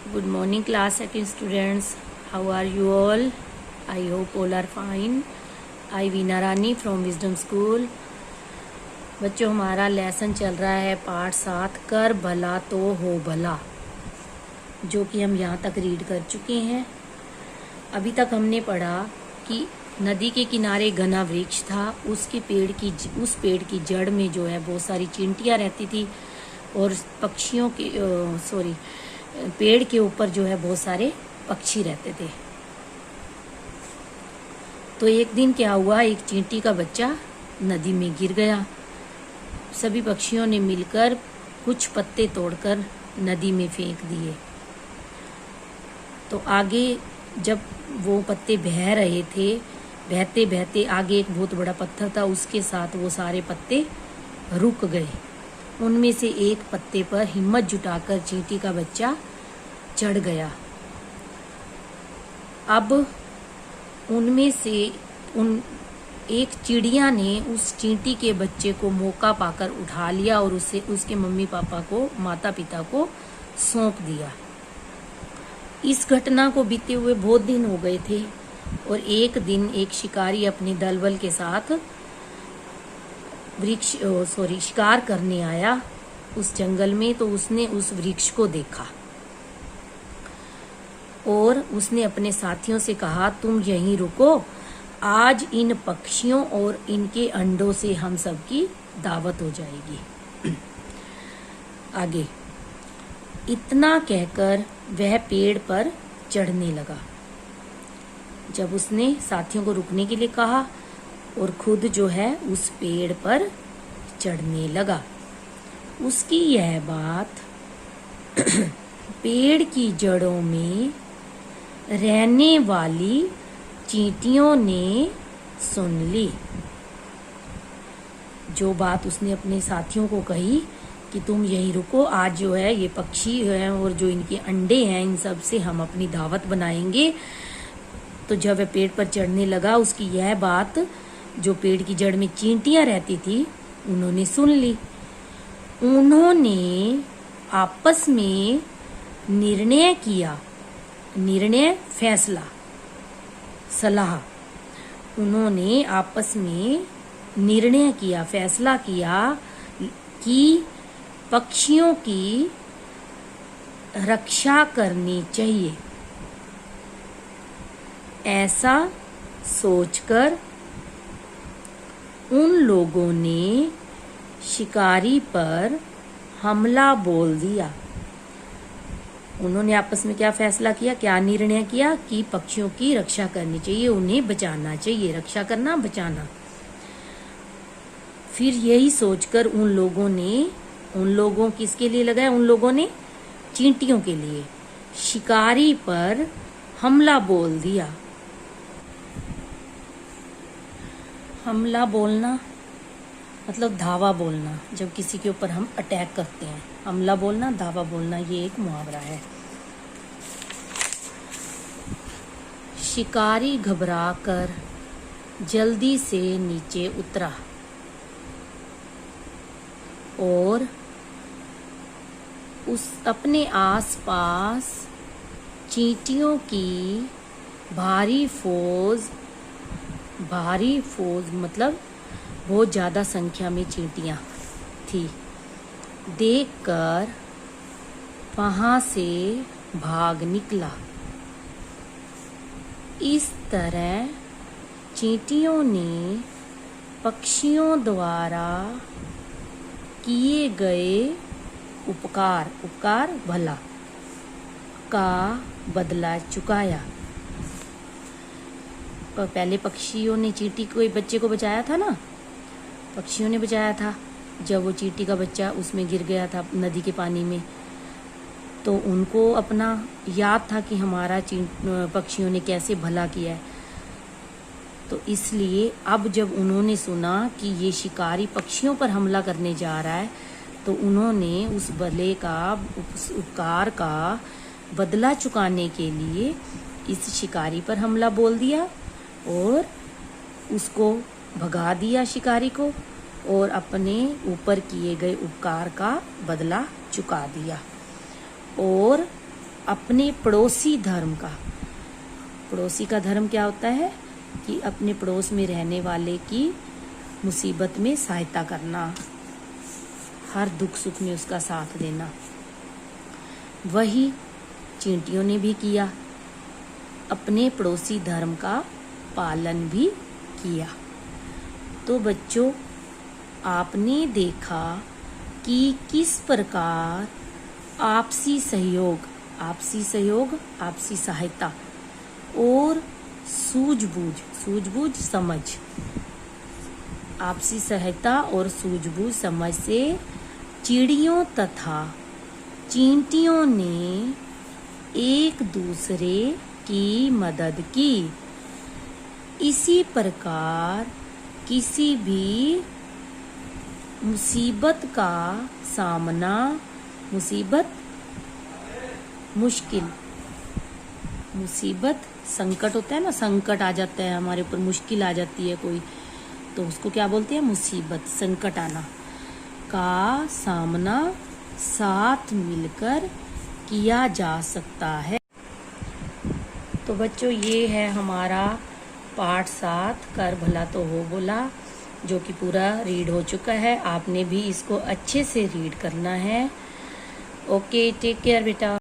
Good morning class 2nd students. How are you all? I hope all are fine. I Veena Rani from Wisdom School. बच्चों हमारा lesson चल रहा है पाठ 7 कर भला तो हो भला, जो कि हम यहाँ तक रीड कर चुके हैं। अभी तक हमने पढ़ा कि नदी के किनारे घना वृक्ष था, उस पेड़ की जड़ में जो है बहुत सारी चींटियाँ रहती थी और पेड़ के ऊपर जो है बहुत सारे पक्षी रहते थे। तो एक दिन क्या हुआ, एक चींटी का बच्चा नदी में गिर गया। सभी पक्षियों ने मिलकर कुछ पत्ते तोड़कर नदी में फेंक दिए। तो आगे जब वो पत्ते बह रहे थे, बहते बहते आगे एक बहुत बड़ा पत्थर था, उसके साथ वो सारे पत्ते रुक गए। उनमें से एक पत्ते पर हिम्मत जुटाकर चींटी का बच्चा चढ़ गया। अब उनमें से एक चिड़िया ने उस चींटी के बच्चे को मौका पाकर उठा लिया और उसे उसके मम्मी पापा को, माता पिता को सौंप दिया। इस घटना को बीते हुए बहुत दिन हो गए थे और एक दिन एक शिकारी अपने दलबल के साथ शिकार करने आया उस जंगल में। तो उसने उस वृक्ष को देखा और उसने अपने साथियों से कहा, तुम यहीं रुको, आज इन पक्षियों और इनके अंडों से हम सबकी दावत हो जाएगी। आगे इतना कहकर वह पेड़ पर चढ़ने लगा। जब उसने साथियों को रुकने के लिए कहा और खुद जो है उस पेड़ पर चढ़ने लगा, उसकी यह बात पेड़ की जड़ों में रहने वाली चींटियों ने सुन ली। जो बात उसने अपने साथियों को कही कि तुम यहीं रुको, आज जो है ये पक्षी हैं और जो इनके अंडे हैं इन सब से हम अपनी दावत बनाएंगे। तो जब वह पेड़ पर चढ़ने लगा, उसकी यह बात जो पेड़ की जड़ में चींटियां रहती थी उन्होंने सुन ली। उन्होंने आपस में निर्णय किया, फैसला, सलाह। उन्होंने आपस में निर्णय किया, फैसला किया कि पक्षियों की रक्षा करनी चाहिए। ऐसा सोचकर उन लोगों ने शिकारी पर हमला बोल दिया। उन्होंने आपस में क्या फैसला किया, क्या निर्णय किया कि पक्षियों की रक्षा करनी चाहिए, उन्हें बचाना चाहिए, रक्षा करना, बचाना। फिर यही सोचकर उन लोगों किसके लिए लगाया, उन लोगों ने चींटियों के लिए शिकारी पर हमला बोल दिया। हमला बोलना मतलब धावा बोलना, जब किसी के ऊपर हम अटैक करते हैं। हमला बोलना, धावा बोलना, ये एक मुहावरा है। शिकारी घबराकर जल्दी से नीचे उतरा और अपने आसपास चींटियों की भारी फौज मतलब बहुत ज्यादा संख्या में चींटियां थी, देखकर वहां से भाग निकला। इस तरह चींटियों ने पक्षियों द्वारा किए गए उपकार भला का बदला चुकाया। पहले पक्षियों ने चींटी को बच्चे को बचाया था ना, पक्षियों ने बचाया था। जब वो चींटी का बच्चा उसमें गिर गया था नदी के पानी में, तो उनको अपना याद था कि हमारा पक्षियों ने कैसे भला किया है। तो इसलिए अब जब उन्होंने सुना कि ये शिकारी पक्षियों पर हमला करने जा रहा है, तो उन्होंने उस भले का, उस उपकार का बदला चुकाने के लिए इस शिकारी पर हमला बोल दिया और उसको भगा दिया, शिकारी को, और अपने ऊपर किए गए उपकार का बदला चुका दिया। और अपने पड़ोसी धर्म का। पड़ोसी का धर्म क्या होता है कि अपने पड़ोस में रहने वाले की मुसीबत में सहायता करना, हर दुख सुख में उसका साथ देना। वही चींटियों ने भी किया, अपने पड़ोसी धर्म का पालन भी किया। तो बच्चों, आपने देखा कि किस प्रकार आपसी सहयोग, आपसी सहायता और सूझबूझ समझ, आपसी सहायता और सूझबूझ समझ से चिड़ियों तथा चींटियों ने एक दूसरे की मदद की। इसी प्रकार किसी भी मुसीबत का सामना, मुसीबत संकट होता है ना, संकट आ जाता है हमारे ऊपर, मुश्किल आ जाती है कोई, तो उसको क्या बोलते हैं? मुसीबत, संकट आना का सामना साथ मिलकर किया जा सकता है। तो बच्चों, ये है हमारा पाठ 7 कर भला तो हो बोला, जो कि पूरा रीड हो चुका है। आपने भी इसको अच्छे से रीड करना है। ओके, टेक केयर बेटा।